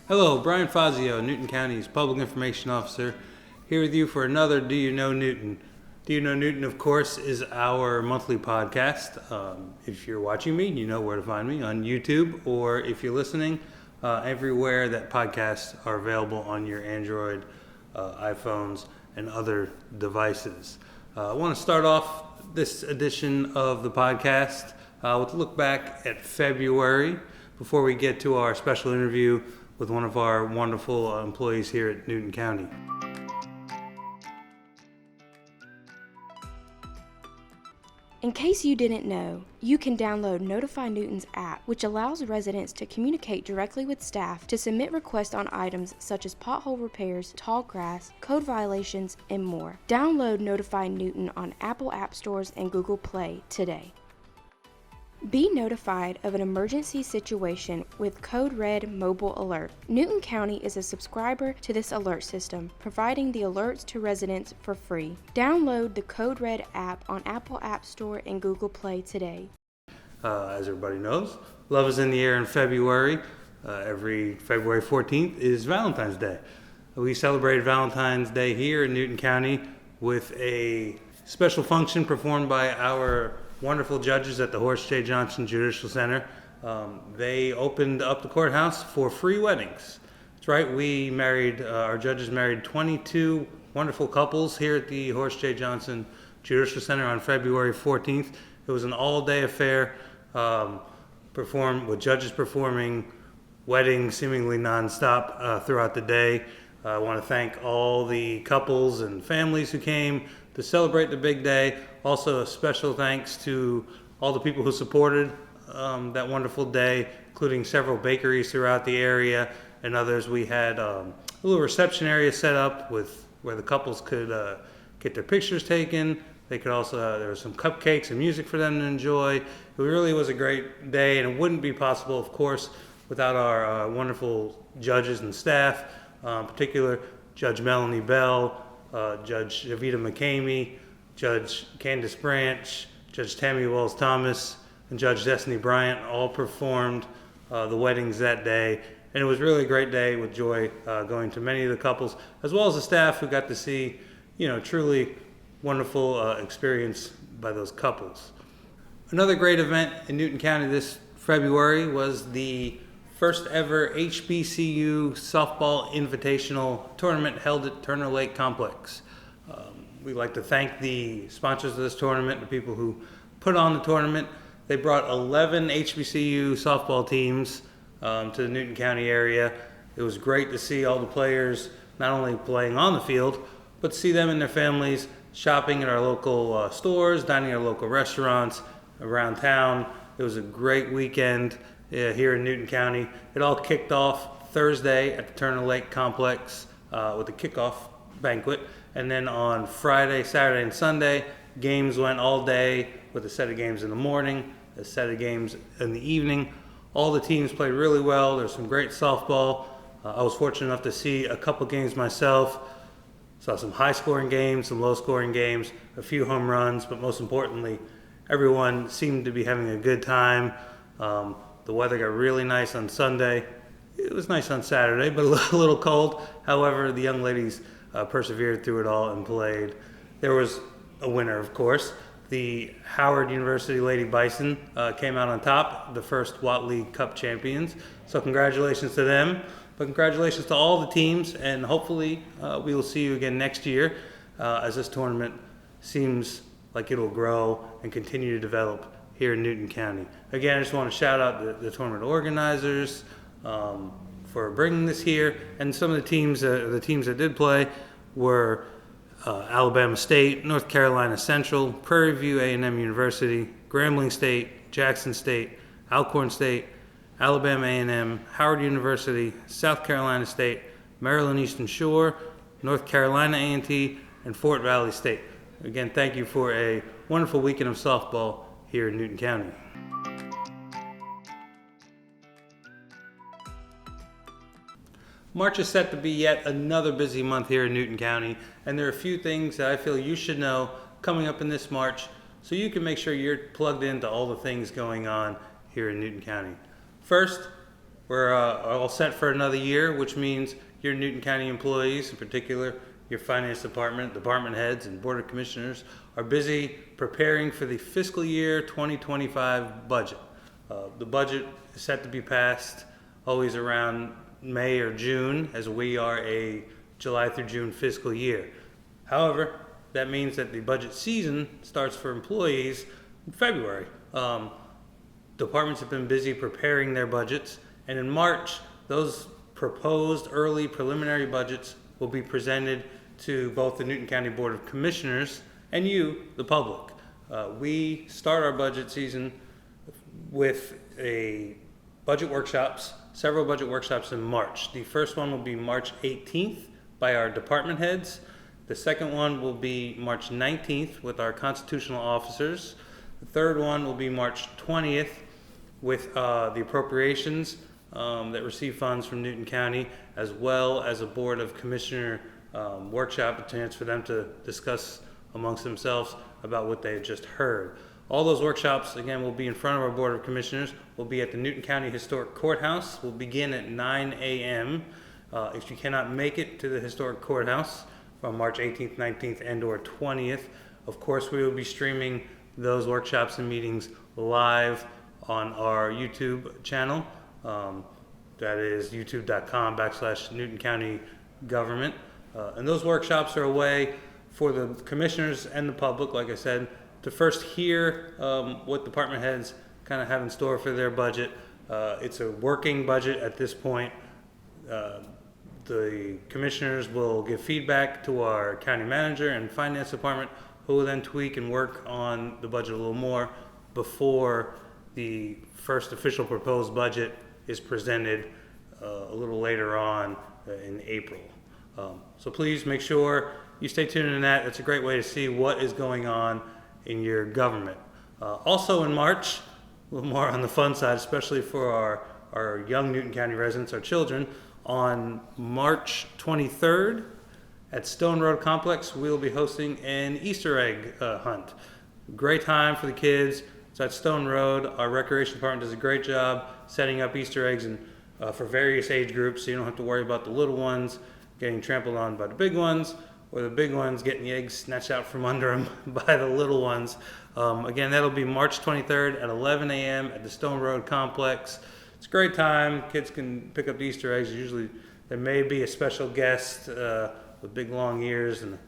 Hello, Brian Fazio, Newton County's Public Information Officer, here with you for another Do You Know Newton? Do You Know Newton, of course, is our monthly podcast. If you're watching me, you know where to find me on YouTube, or if you're listening, everywhere that podcasts are available on your Android, iPhones, and other devices. I want to start off this edition of the podcast with a look back at February before we get to our special interview with one of our wonderful employees here at Newton County. In case you didn't know, you can download Notify Newton's app, which allows residents to communicate directly with staff to submit requests on items such as pothole repairs, tall grass, code violations, and more. Download Notify Newton on Apple App Stores and Google Play today. Be notified of an emergency situation with Code Red Mobile Alert. Newton County is a subscriber to this alert system, providing the alerts to residents for free. Download the Code Red app on Apple App Store and Google Play today. As everybody knows, love is in the air in February. Every February 14th is Valentine's Day. We celebrate Valentine's Day here in Newton County with a special function performed by our wonderful judges at the Horace J. Johnson Judicial Center. They opened up the courthouse for free weddings. That's right, our judges married 22 wonderful couples here at the Horace J. Johnson Judicial Center on February 14th. It was an all-day affair, with judges performing weddings seemingly nonstop throughout the day. I want to thank all the couples and families who came to celebrate the big day. Also, a special thanks to all the people who supported that wonderful day, including several bakeries throughout the area and others. We had a little reception area set up where the couples could get their pictures taken. They could also, there was some cupcakes and music for them to enjoy. It really was a great day, and it wouldn't be possible, of course, without our wonderful judges and staff, in particular Judge Melanie Bell, Judge Javita McCamey, Judge Candace Branch, Judge Tammy Wells-Thomas, and Judge Destiny Bryant all performed the weddings that day. And it was really a great day with joy going to many of the couples, as well as the staff who got to see, truly wonderful experience by those couples. Another great event in Newton County this February was the first ever HBCU softball invitational tournament held at Turner Lake Complex. We'd like to thank the sponsors of this tournament, the people who put on the tournament. They brought 11 HBCU softball teams to the Newton County area. It was great to see all the players not only playing on the field, but to see them and their families shopping at our local stores, dining at our local restaurants around town. It was a great weekend here in Newton County. It all kicked off Thursday at the Turner Lake Complex with a kickoff banquet. And then on Friday, Saturday, and Sunday, games went all day with a set of games in the morning, a set of games in the evening. All the teams played really well. There's some great softball. I was fortunate enough to see a couple games myself. Saw some high-scoring games, some low-scoring games, a few home runs, but most importantly, everyone seemed to be having a good time. The weather got really nice on Sunday. It was nice on Saturday, but a little cold. However, the young ladies persevered through it all and played. There was a winner, of course. The Howard University Lady Bison came out on top, the first Watt League Cup champions. So congratulations to them. But congratulations to all the teams, and hopefully we will see you again next year as this tournament seems like it'll grow and continue to develop here in Newton County. Again, I just want to shout out the tournament organizers for bringing this here, and some of the teams that did play were Alabama State, North Carolina Central, Prairie View A&M University, Grambling State, Jackson State, Alcorn State, Alabama A&M, Howard University, South Carolina State, Maryland Eastern Shore, North Carolina A&T, and Fort Valley State. Again, thank you for a wonderful weekend of softball here in Newton County. March is set to be yet another busy month here in Newton County, and there are a few things that I feel you should know coming up in this March so you can make sure you're plugged into all the things going on here in Newton County. First, we're all set for another year, which means your Newton County employees, in particular your finance department, department heads, and board of commissioners, are busy preparing for the fiscal year 2025 budget. The budget is set to be passed always around May or June, as we are a July through June fiscal year. However, that means that the budget season starts for employees in February. Departments have been busy preparing their budgets, and in March, those proposed early preliminary budgets will be presented to both the Newton County Board of Commissioners and you, the public. We start our budget season with several budget workshops in March. The first one will be March 18th by our department heads. The second one will be March 19th with our constitutional officers. The third one will be March 20th with the appropriations that receive funds from Newton County, as well as a Board of Commissioner workshop, a chance for them to discuss amongst themselves about what they had just heard. All those workshops, again, will be in front of our Board of Commissioners. Will be at the Newton County Historic Courthouse. Will begin at 9 a.m. If you cannot make it to the Historic Courthouse from March 18th, 19th, and or 20th, of course, we will be streaming those workshops and meetings live on our YouTube channel. That is youtube.com/Newton County Government. And those workshops are a way for the commissioners and the public, like I said, to first hear what department heads kind of have in store for their budget. It's a working budget at this point. The commissioners will give feedback to our county manager and finance department, who will then tweak and work on the budget a little more before the first official proposed budget is presented a little later on in April. So please make sure you stay tuned in that. It's a great way to see what is going on in your government. Also in March, a little more on the fun side, especially for our young Newton County residents, our children, on March 23rd at Stone Road Complex, we'll be hosting an Easter egg hunt. Great time for the kids. It's at Stone Road. Our recreation department does a great job setting up Easter eggs for various age groups, so you don't have to worry about the little ones getting trampled on by the big ones, or the big ones getting the eggs snatched out from under them by the little ones. Again, that'll be March 23rd at 11 a.m. at the Stone Road Complex. It's a great time. Kids can pick up the Easter eggs. Usually there may be a special guest with big long ears and a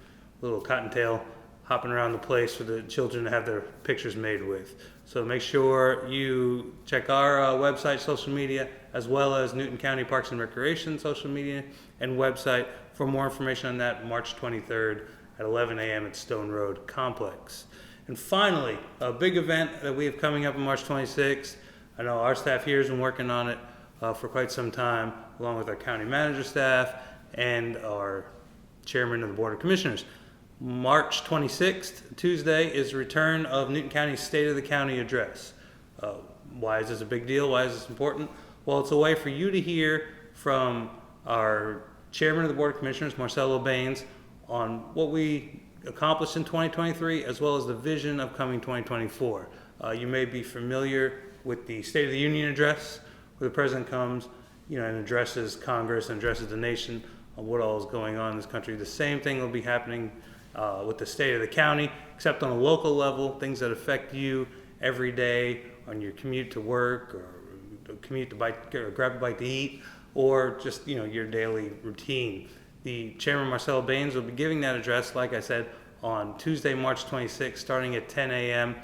little cottontail hopping around the place for the children to have their pictures made with. So make sure you check our website, social media, as well as Newton County Parks and Recreation social media and website for more information on that. March 23rd at 11 a.m. at Stone Road Complex. And finally, a big event that we have coming up on March 26th. I know our staff here has been working on it for quite some time, along with our county manager staff and our chairman of the Board of Commissioners. March 26th, Tuesday, is the return of Newton County's State of the County address. Why is this a big deal? Why is this important? Well, it's a way for you to hear from our chairman of the Board of Commissioners, Marcelo Baines, on what we accomplished in 2023, as well as the vision of coming 2024. You may be familiar with the State of the Union address, where the president comes, and addresses Congress and addresses the nation on what all is going on in this country. The same thing will be happening with the State of the County, except on a local level, things that affect you every day on your commute to work, or commute to bite, or grab a bite to eat, or just your daily routine. The chairman, Marcelo Baines, will be giving that address, like I said, on Tuesday, March 26th, starting at 10 a.m.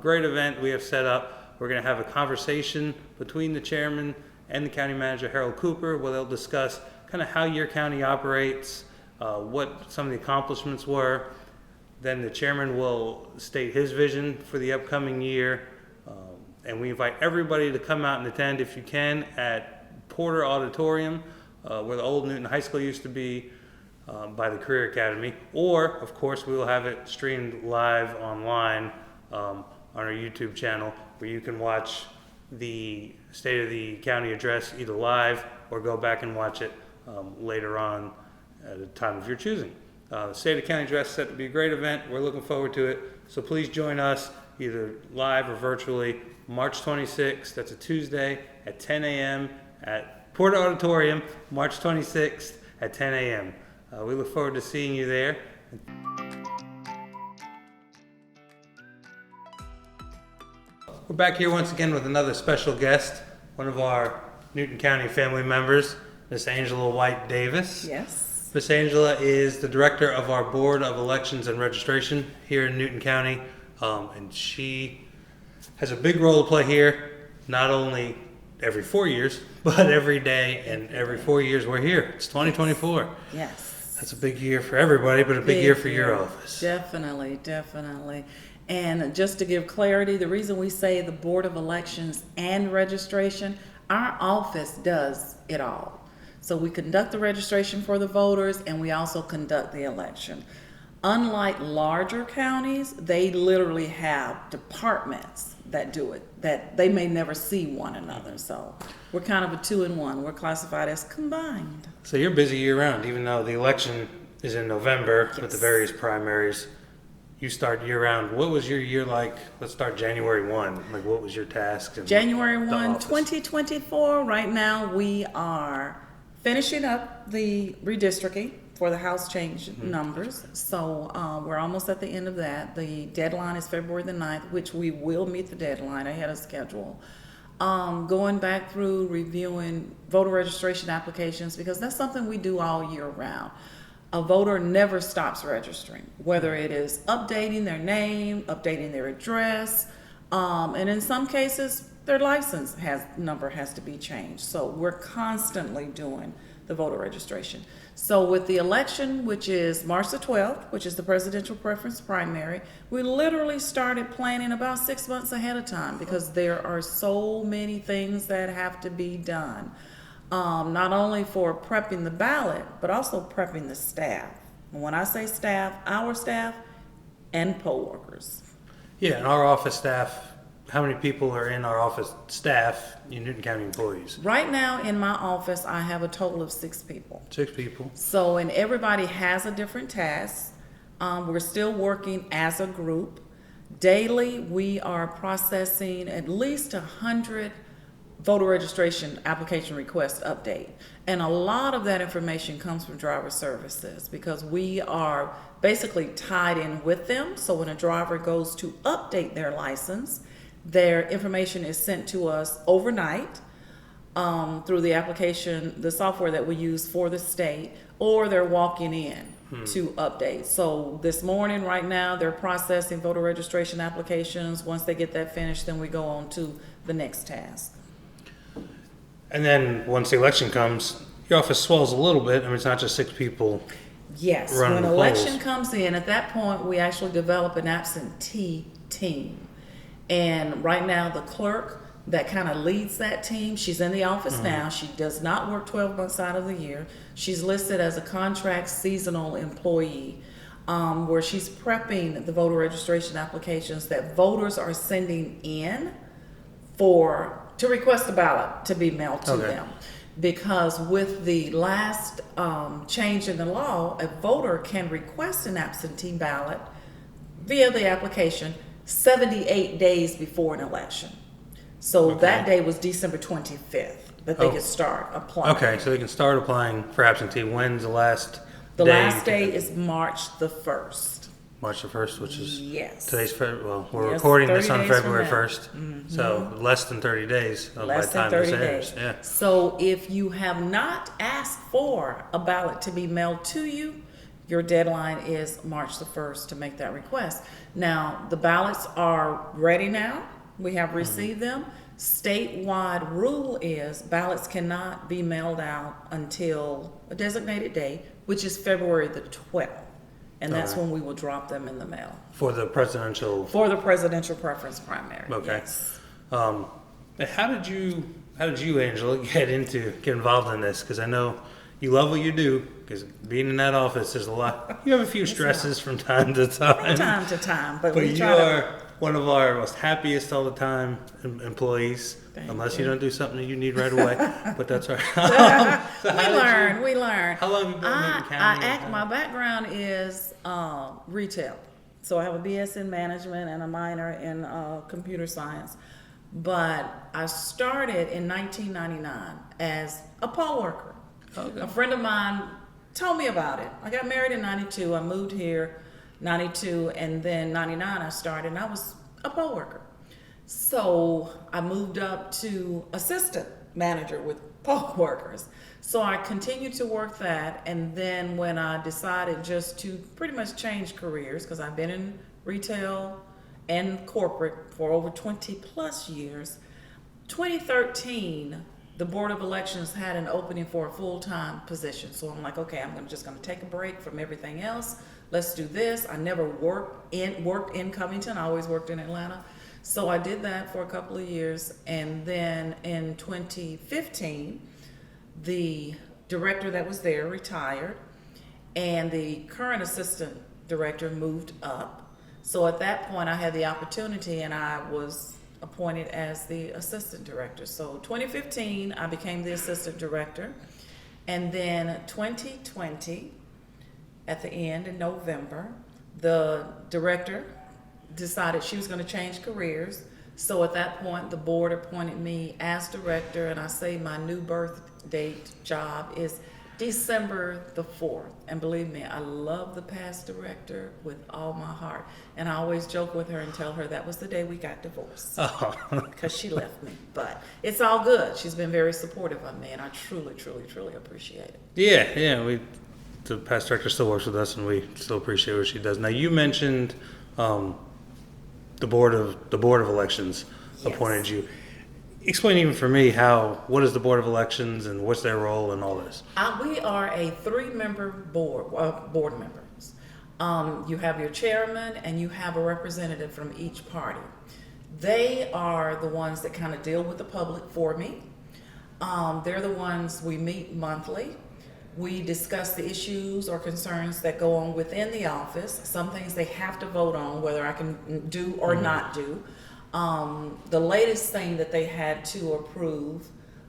Great event we have set up. We're going to have a conversation between the chairman and the county manager, Harold Cooper, where they'll discuss kind of how your county operates, what some of the accomplishments were. Then the chairman will state his vision for the upcoming year. And we invite everybody to come out and attend if you can at Porter Auditorium, where the old Newton High School used to be, by the Career Academy. Or, of course, we will have it streamed live online on our YouTube channel, where you can watch the State of the County address either live or go back and watch it later on at a time of your choosing. The State of the County address is set to be a great event. We're looking forward to it. So please join us either live or virtually March 26th. That's a Tuesday at 10 a.m. at Porter Auditorium, March 26th at 10 a.m. We look forward to seeing you there. We're back here once again with another special guest, one of our Newton County family members, Miss Angela White Davis. Yes. Miss Angela is the director of our Board of Elections and Registration here in Newton County, and she has a big role to play here, not only every 4 years, but every day, and every 4 years we're here. It's 2024. Yes. That's a big year for everybody, but a big year for your office. Definitely, definitely. And just to give clarity, the reason we say the Board of Elections and Registration, our office does it all. So we conduct the registration for the voters, and we also conduct the election. Unlike larger counties, they literally have departments that do it, that they may never see one another. So we're kind of a 2-in-1. We're classified as combined. So you're busy year round, even though the election is in November with the various primaries. You start year round. What was your year like? Let's start January 1. Like, what was your task? January 1, 2024. Right now, we are finishing up the redistricting for the House change numbers. So we're almost at the end of that. The deadline is February the 9th, which we will meet the deadline ahead of schedule. Going back through reviewing voter registration applications, because that's something we do all year round. A voter never stops registering, whether it is updating their name, updating their address, and in some cases, their license number has to be changed. So we're constantly doing the voter registration. So with the election, which is March the 12th, which is the presidential preference primary, we literally started planning about 6 months ahead of time because there are so many things that have to be done. Not only for prepping the ballot, but also prepping the staff. And when I say staff, our staff and poll workers. Yeah, and our office staff, how many people are in our office staff, in Newton County employees? Right now in my office, I have a total of 6 people. 6 people. So, and everybody has a different task. We're still working as a group. Daily, we are processing at least 100 voter registration application request update. And a lot of that information comes from driver services because we are basically tied in with them. So when a driver goes to update their license, their information is sent to us overnight through the application, the software that we use for the state, or they're walking in to update. So this morning, right now, they're processing voter registration applications. Once they get that finished, then we go on to the next task. And then once the election comes, your office swells a little bit. I mean, it's not just 6 people. Yes, running when the election polls. comes in, at that point, we actually develop an absentee team. And right now, the clerk that kind of leads that team, she's in the office now. She does not work 12 months out of the year. She's listed as a contract seasonal employee, where she's prepping the voter registration applications that voters are sending in to request a ballot to be mailed to them. Because with the last change in the law, a voter can request an absentee ballot via the application 78 days before an election. So that day was December 25th that they could start applying. Okay, so they can start applying for absentee. When's the last The day? last day is March the 1st. March the 1st, which is Yes. we're Yes, recording this 30 on days February from now. 1st. So less than 30 days by the Less than time 30 this airs. days. Yeah. So if you have not asked for a ballot to be mailed to you, your deadline is March the 1st to make that request. Now, the ballots are ready now. We have received them. Statewide rule is ballots cannot be mailed out until a designated date, which is February the 12th. And that's when we will drop them in the mail. For the presidential. For the presidential preference primary. Okay. Yes. How did you, Angela, get involved in this? Because I know you love what you do. Because being in that office, there's a lot. You have a few stresses from time to time. From time to time, but But we you try to. are one of our most happiest all the time employees. Unless you don't do something that you need right away. But that's all right. So We learn. How long have you been in Newton County? My background is retail. So I have a BS in management and a minor in computer science. but I started in 1999 as a poll worker. Okay. A friend of mine told me about it. I got married in 92. I moved here 92, and then 99 I started, and I was a poll worker. So I moved up to assistant manager with poll workers. So I continued to work that, and then when I decided just to pretty much change careers, because I've been in retail and corporate for over 20 plus years, 2013, the Board of Elections had an opening for a full-time position. So I'm like, okay, I'm just gonna take a break from everything else. Let's do this. I never worked in Covington. I always worked in Atlanta. So I did that for a couple of years. And then in 2015, the director that was there retired, and the current assistant director moved up. So at that point, I had the opportunity, and I was appointed as the assistant director. So 2015, I became the assistant director. And then 2020, at the end in November, the director decided she was going to change careers. So at that point, the board appointed me as director, and I say my new birth date job is December the 4th. And believe me, I love the past director with all my heart. And I always joke with her and tell her that was the day we got divorced. Oh. Because she left me. But it's all good. She's been very supportive of me, and I truly, truly, truly appreciate it. Yeah. The past director still works with us, and we still appreciate what she does. Now, you mentioned the board of elections Yes. appointed you. Explain even for me what is the Board of Elections and what's their role and all this? We are a 3-member board members. You have your chairman, and you have a representative from each party. They are the ones that kind of deal with the public for me. They're the ones we meet monthly. We discuss the issues or concerns that go on within the office. Some things they have to vote on, whether I can do or not do. The latest thing that they had to approve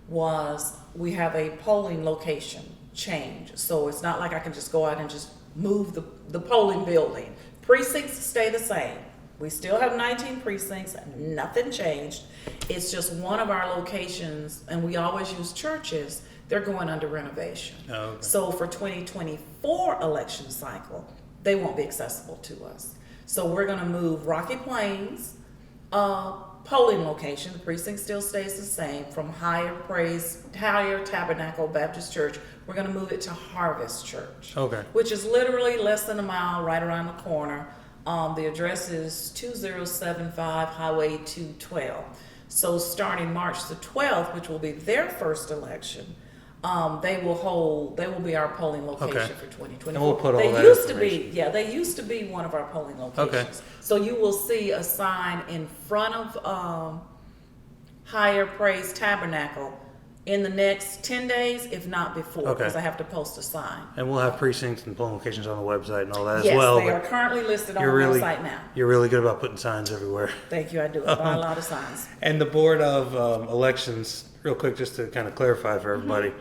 was we have a polling location change. So it's not like I can just go out and just move the polling building. Precincts stay the same. We still have 19 precincts, nothing changed. It's just one of our locations, and we always use churches. They're going under renovation. Oh, okay. So for 2024 election cycle, they won't be accessible to us. So we're gonna move Rocky Plains polling location. The precinct still stays the same, from Higher Tabernacle Baptist Church. We're gonna move it to Harvest Church. Okay. Which is literally less than a mile right around the corner. The address is 2075 Highway 212. So starting March the 12th, which will be their first election, they will be our polling location Okay. for 2024. And we'll put all they that used information. to be, they used to be one of our polling locations. Okay. So you will see a sign in front of Higher Praise Tabernacle in the next 10 days, if not before, Okay. because I have to post a sign. And we'll have precincts and polling locations on the website and all that Yes, as well. they but are currently listed on the you're really, website now. You're really good about putting signs everywhere. Thank you, I do. I buy a lot of signs. And the Board of Elections, real quick, just to kind of clarify for everybody,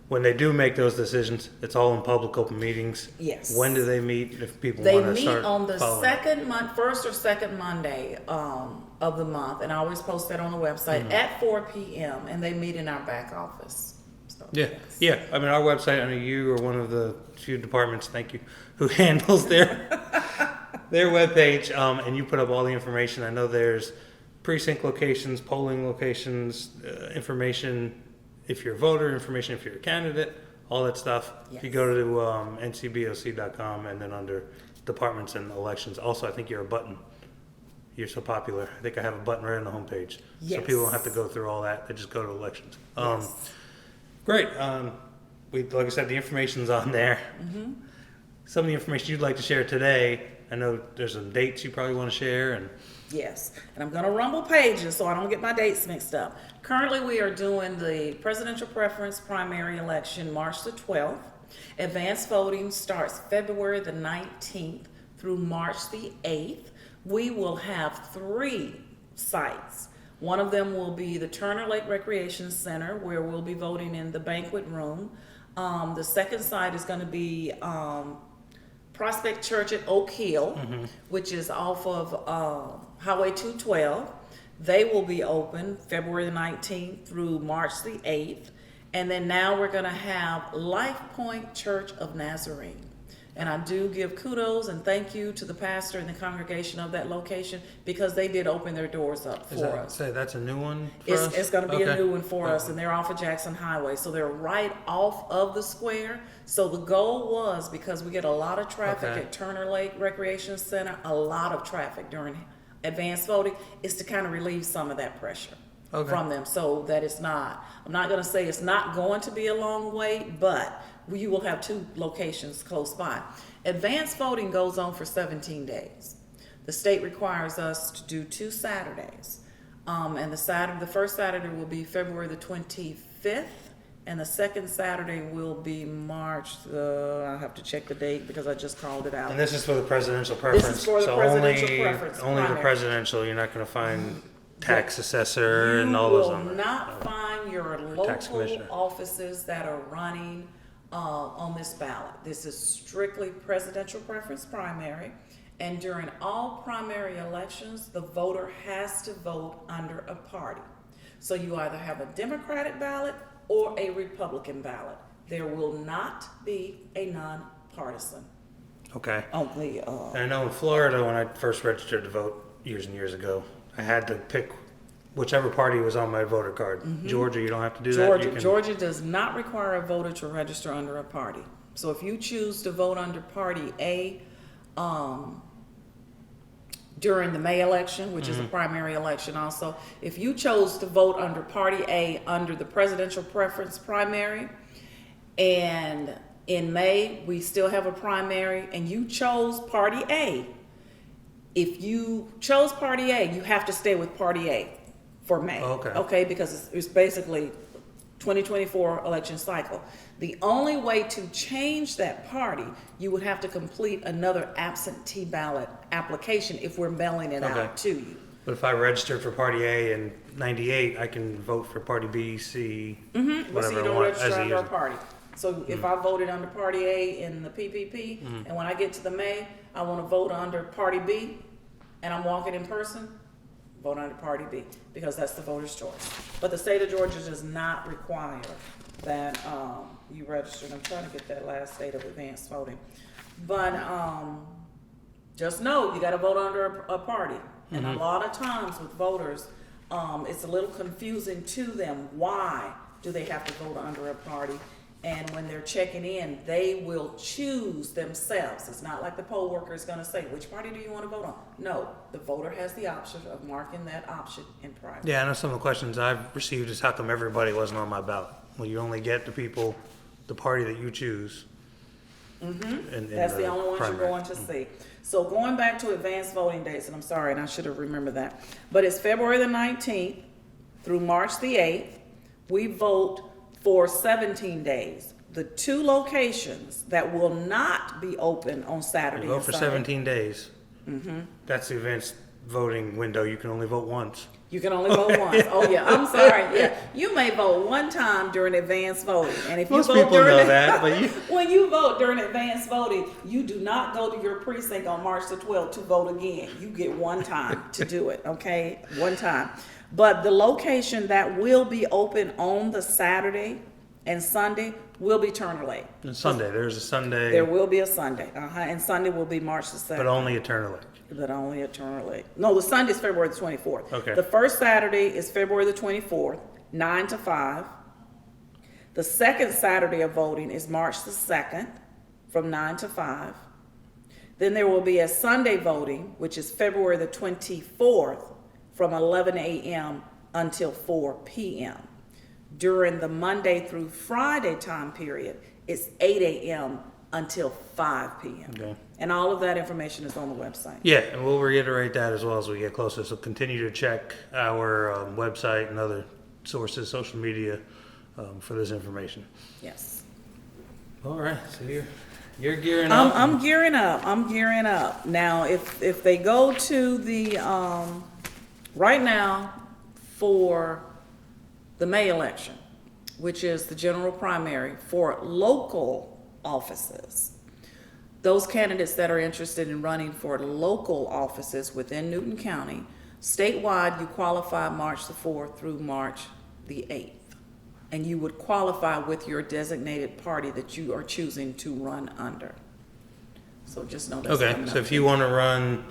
when they do make those decisions, it's all in public open meetings. Yes. When do they meet if people They want to meet start on the following? first or second Monday of the month, and I always post that on the website at 4 p.m. And they meet in our back office. So, Yeah, yes. yeah. I mean, our website, you are one of the few departments, thank you, who handles their webpage, and you put up all the information. I know there's precinct locations, polling locations, information if you're a voter, information if you're a candidate, all that stuff. Yes. If you go to ncboc.com and then under departments and elections, also I think you're a button. You're so popular. I think I have a button right on the homepage. Yes. So people don't have to go through all that. They just go to elections. Yes. Great. Like I said, the information's on there. Mm-hmm. Some of the information you'd like to share today, I know there's some dates you probably want to share. And Yes, and I'm gonna rumble pages so I don't get my dates mixed up. Currently, we are doing the presidential preference primary election March the 12th. Advanced voting starts February the 19th through March the 8th. We will have 3 sites. One of them will be the Turner Lake Recreation Center, where we'll be voting in the banquet room. The second site is gonna be Prospect Church at Oak Hill, which is off of Highway 212. They will be open February the 19th through March the 8th. And then now we're going to have Life Point Church of Nazarene. And I do give kudos and thank you to the pastor and the congregation of that location because they did open their doors up for us. Say that's a new one for us? It's going to be a Okay. new one for us, and they're off of Jackson Highway. So they're right off of the square. So the goal was, because we get a lot of traffic Okay. at Turner Lake Recreation Center, a lot of traffic during advanced voting, is to kind of relieve some of that pressure from them so that it's not, I'm not going to say it's not going to be a long wait, but you will have 2 locations close by. Advanced voting goes on for 17 days. The state requires us to do 2 Saturdays. And the first Saturday will be February the 25th, and the second Saturday will be March I'll have to check the date because I just called it out. And this is for the presidential preference. This is for the so presidential only, preference Only the primary. presidential. You're not going to find tax assessor and all You those will on there. not find your tax local commissioner. offices that are running on this ballot. This is strictly presidential preference primary. And during all primary elections, the voter has to vote under a party. So you either have a Democratic ballot or a Republican ballot. There will not be a nonpartisan. Okay. Only, And I know in Florida, when I first registered to vote years and years ago, I had to pick whichever party was on my voter card. Georgia, you don't have to do that. You can- Georgia does not require a voter to register under a party. So if you choose to vote under Party A during the May election, which is a primary election also, if you chose to vote under Party A under the presidential preference primary, and in May we still have a primary, and you chose Party A, if you chose Party A, you have to stay with Party A for May. Okay. Okay, because it's basically 2024 election cycle. The only way to change that party, you would have to complete another absentee ballot application if we're mailing it Okay. out to you. But if I registered for Party A in '98, I can vote for Party B, C, Well, so whatever you I don't want register as a under a user. party. So if I voted under Party A in the PPP, and when I get to the May, I want to vote under Party B, and I'm walking in person, vote under Party B, because that's the voter's choice. But the state of Georgia does not require that you register. I'm trying to get that last date of advanced voting. But just know you got to vote under a party. And a lot of times with voters, it's a little confusing to them. Why do they have to vote under a party? And when they're checking in, they will choose themselves. It's not like the poll worker is going to say, which party do you want to vote on? No, the voter has the option of marking that option in private. Yeah, I know some of the questions I've received is how come everybody wasn't on my ballot? Well, you only get the people, the party that you choose. In That's the only ones primary. you're going to see. So going back to advanced voting dates, and I'm sorry, and I should have remembered that, but it's February the 19th through March the 8th. We vote for 17 days. The 2 locations that will not be open on Saturday You vote and for Sunday. 17 days. That's the advanced voting window. You can only vote once. You can only vote once. Oh yeah, I'm sorry. Yeah, you may vote one time during advanced voting, and if Most you vote people during know that, but you- when you vote during advanced voting, you do not go to your precinct on March the 12th to vote again. You get one time to do it. Okay, one time. But the location that will be open on the Saturday and Sunday will be Turner Lake. And Sunday, there's a Sunday, There will be a Sunday, and Sunday will be March the 2nd. but only at Turner Lake. But only at Turner Lake. No, the Sunday is February the 24th. Okay. The first Saturday is February the 24th, 9 to 5. The second Saturday of voting is March the 2nd, from 9 to 5. Then there will be a Sunday voting, which is February the 24th, from 11 a.m. until 4 p.m. During the Monday through Friday time period, it's 8 a.m. until 5 p.m. Okay. And all of that information is on the website. Yeah, and we'll reiterate that as well as we get closer. So continue to check our website and other sources, social media, for this information. Yes. All right, so you're gearing up. I'm gearing up. I'm gearing up. Now, if they go to the, right now for the May election, which is the general primary for local offices, those candidates that are interested in running for local offices within Newton County Statewide, you qualify March the 4th through March the 8th. And you would qualify with your designated party that you are choosing to run under. So just know that's Okay, coming so up. if you want to run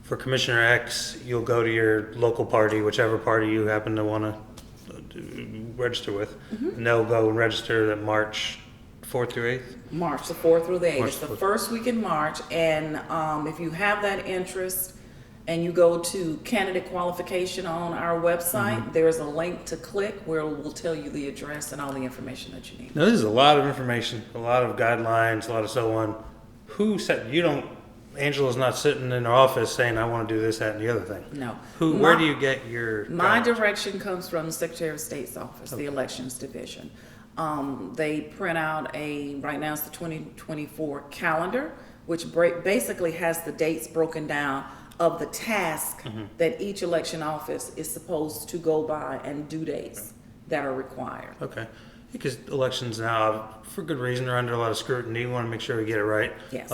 for Commissioner X, you'll go to your local party, whichever party you happen to want to register with, and they'll go and register at March 4th through 8th? March the 4th through the 8th. March It's the 4th. first week in March, and if you have that interest and you go to candidate qualification on our website, there's a link to click where it will tell you the address and all the information that you need. Now, this is a lot of information, a lot of guidelines, a lot of so on. Who said, Angela's not sitting in her office saying, I want to do this, that, and the other thing. No. Where do you get your My guidance? direction comes from the Secretary of State's office, the Elections Division. They print out right now it's the 2024 calendar, which basically has the dates broken down of the task that each election office is supposed to go by and due dates that are required. Okay. Because elections now, for good reason, are under a lot of scrutiny. We want to make sure we get it right. Yes.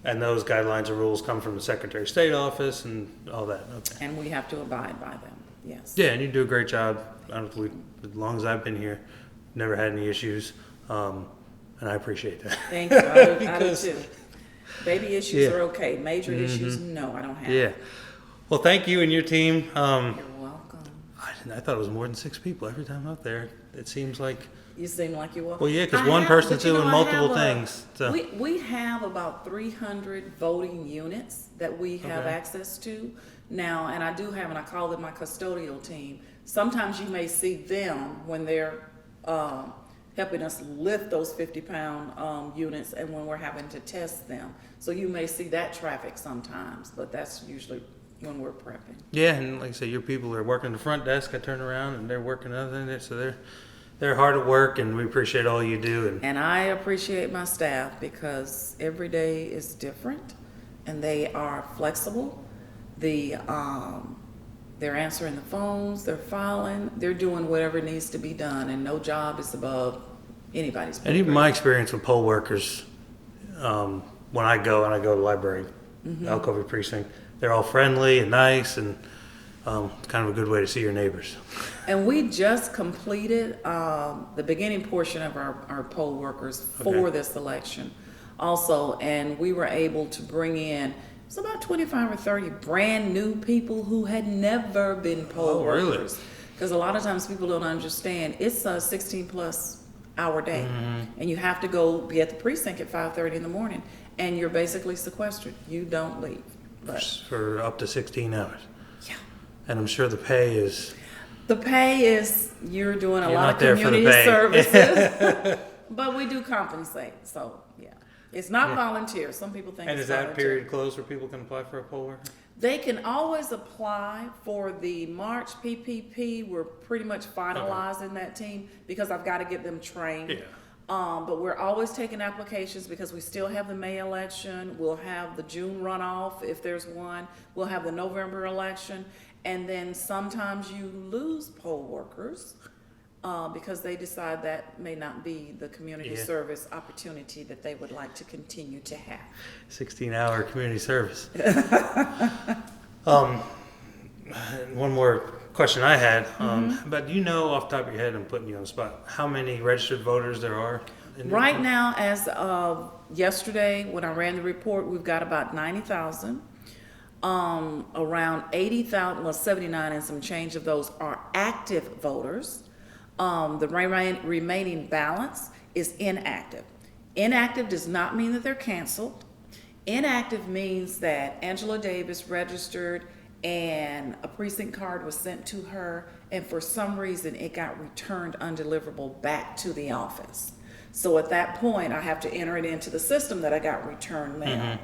And those guidelines and rules come from the Secretary of State office and all that. Okay. And we have to abide by them, yes. Yeah, and you do a great job. Honestly, as long as I've been here, never had any issues. And I appreciate that. Thank you, I do Because- too. Baby issues Yeah. are okay, major issues, no, I don't have. Yeah. Well, thank you and your team. You're welcome. I thought it was more than 6 people every time out there. It seems like, You seem like you are. well, yeah, because I one have- person's but you know, doing I multiple have things. So. We have about 300 voting units that we have Okay. access to now, and I do have, and I call them my custodial team. Sometimes you may see them when they're helping us lift those 50-pound units and when we're having to test them. So you may see that traffic sometimes, but that's usually when we're prepping. Yeah, and like I say, your people are working the front desk. I turn around and they're working other than so they're hard at work, and we appreciate all you do. And I appreciate my staff because every day is different and they are flexible. They're answering the phones, they're filing, they're doing whatever needs to be done, and no job is above anybody's. And even my experience with poll workers, when I go to the library, Alcovey Precinct, they're all friendly and nice, and it's kind of a good way to see your neighbors. And we just completed the beginning portion of our poll workers for Okay. this election also, and we were able to bring in, it's about 25 or 30 brand new people who had never been poll Oh, really? workers. Because a lot of times people don't understand, it's a 16+ hour day, and you have to go be at the precinct at 5:30 in the morning, and you're basically sequestered. You don't leave. But For up to 16 hours. yeah. And I'm sure the pay is, The pay is, you're doing a You're lot not of there for the community pay. services, but we do compensate, so, yeah. It's not Yeah. volunteer, some people think and it's is that volunteer. period closed where people can apply for a poll worker? They can always apply for the March PPP, we're pretty much finalizing that team, because I've gotta get them trained. Yeah. But we're always taking applications because we still have the May election, we'll have the June runoff if there's one, we'll have the November election, and then sometimes you lose poll workers because they decide that may not be the community Yeah. service opportunity that they would like to continue to have. 16-hour community service. One more question I had, but do you know off the top of your head, I'm putting you on the spot, how many registered voters there are? Right now, as of yesterday, when I ran the report, we've got about 90,000. Around 80,000, well, 79 and some change of those are active voters. The remaining balance is inactive. Inactive does not mean that they're canceled. Inactive means that Angela Davis registered and a precinct card was sent to her, and for some reason it got returned undeliverable back to the office. So at that point, I have to enter it into the system that I got returned mail.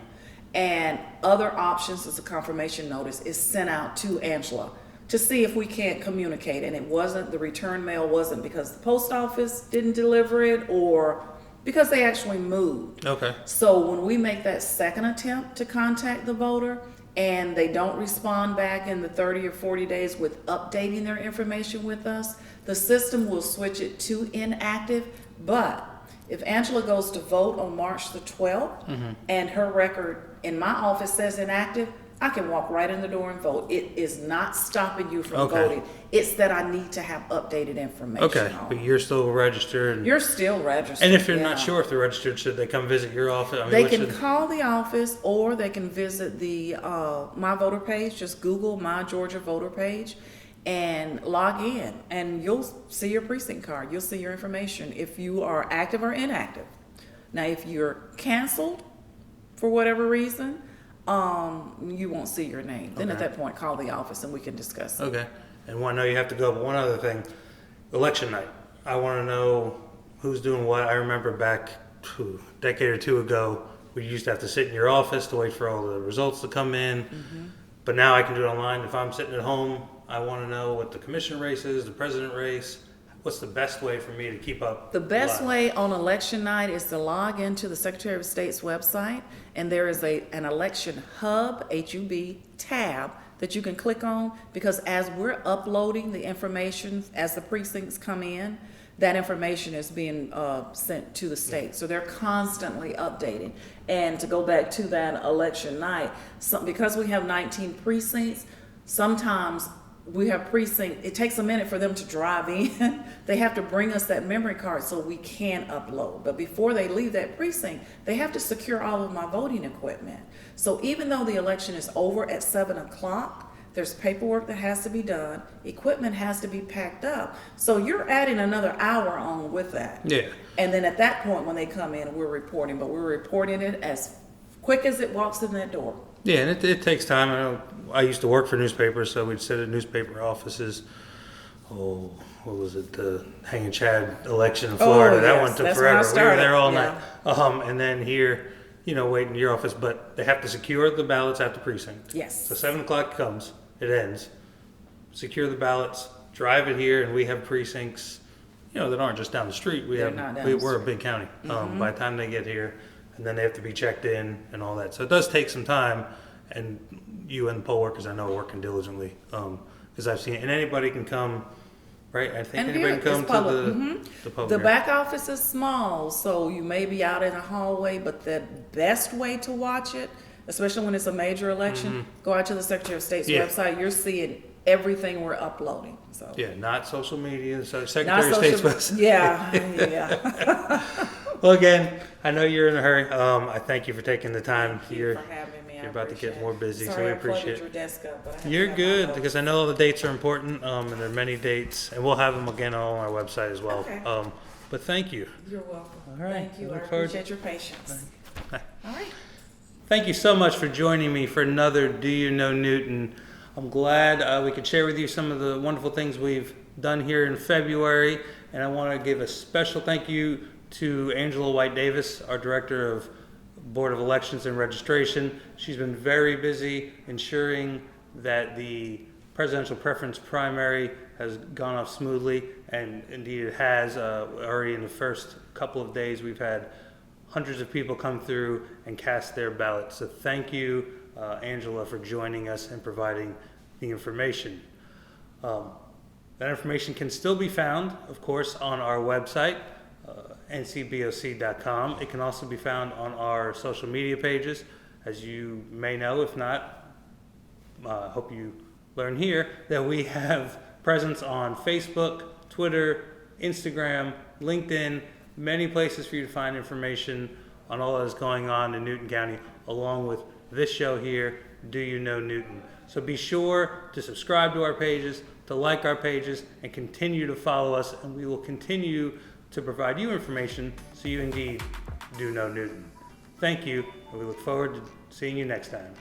And other options as a confirmation notice is sent out to Angela to see if we can't communicate. And it wasn't, the return mail wasn't because the post office didn't deliver it or because they actually moved. Okay. So when we make that second attempt to contact the voter and they don't respond back in the 30 or 40 days with updating their information with us, the system will switch it to inactive. But if Angela goes to vote on March the 12th and her record in my office says inactive, I can walk right in the door and vote. It is not stopping you from Okay. voting. It's that I need to have updated information Okay, on. but you're still registered. You're still registered. And if you're yeah. not sure if they're registered, should they come visit your office? I mean, They what can should- call the office or they can visit the My Voter page. Just Google My Georgia Voter page and log in, and you'll see your precinct card. You'll see your information if you are active or inactive. Now, if you're canceled for whatever reason, you won't see your name. Then at Okay. that point, call the office and we can discuss it. Okay, and I know you have to go, but one other thing, election night. I want to know who's doing what. I remember back a decade or two ago, we used to have to sit in your office to wait for all the results to come in. Mm-hmm. But now I can do it online. If I'm sitting at home, I want to know what the commission race is, the president race. What's the best way for me to keep up? The best live? way on election night is to log into the Secretary of State's website, and there is an election hub, HUB tab that you can click on, because as we're uploading the information as the precincts come in, that information is being sent to the state. So they're constantly updating. And to go back to that election night, because we have 19 precincts, sometimes we have precinct, it takes a minute for them to drive in. They have to bring us that memory card so we can upload. But before they leave that precinct, they have to secure all of my voting equipment. So even though the election is over at 7 o'clock, there's paperwork that has to be done, equipment has to be packed up. So you're adding another hour on with that. Yeah. And then at that point, when they come in, we're reporting, but we're reporting it as quick as it walks in that door. Yeah, and it takes time. I know I used to work for newspapers, so we'd sit at newspaper offices. Oh, what was it? The Hanging Chad election in Florida. That yes, one took that's when I forever. We were started, there all yeah. night. And then here, wait in your office, but they have to secure the ballots at the precinct. Yes. So 7 o'clock comes, it ends. Secure the ballots, drive it here, and we have precincts, that aren't just down the street. They're not down the We're a big county. By the time they get here, and then they have to be checked in and all that. So it does take some time, and you and the poll workers I know are working diligently, because I've seen, and anybody can come, right? I think And anybody here can come it's public. to the public. The hearing. back office is small, so you may be out in a hallway, but the best way to watch it, especially when it's a major election, go out to the Secretary of State's Yeah. website. You're seeing everything we're uploading. So Yeah, not social media, so not Secretary of State's social. website. Yeah. Well, again, I know you're in a hurry. I thank you for taking the time. Thank you for having me. I You're about to get appreciate more it. busy, so Sorry, we I flooded appreciate your it. desk up, but I have to You're have my good, vote. because I know all the dates are important, and there are many dates, and we'll have them again all on our website as well. Okay. But thank you. You're welcome. All right. Thank you. I Look forward- appreciate your patience. Bye. All right. Thank you so much for joining me for another Do You Know Newton. I'm glad we could share with you some of the wonderful things we've done here in February, and I want to give a special thank you to Angela White Davis, our Director of Board of Elections and Registration. She's been very busy ensuring that the presidential preference primary has gone off smoothly, and indeed it has. Already in the first couple of days, we've had hundreds of people come through and cast their ballots. So thank you, Angela, for joining us and providing the information. That information can still be found, of course, on our website, ncboc.com. It can also be found on our social media pages. As you may know, if not, I hope you learn here that we have presence on Facebook, Twitter, Instagram, LinkedIn, many places for you to find information on all that is going on in Newton County, along with this show here, Do You Know Newton? So be sure to subscribe to our pages, to like our pages, and continue to follow us, and we will continue to provide you information so you indeed do know Newton. Thank you, and we look forward to seeing you next time.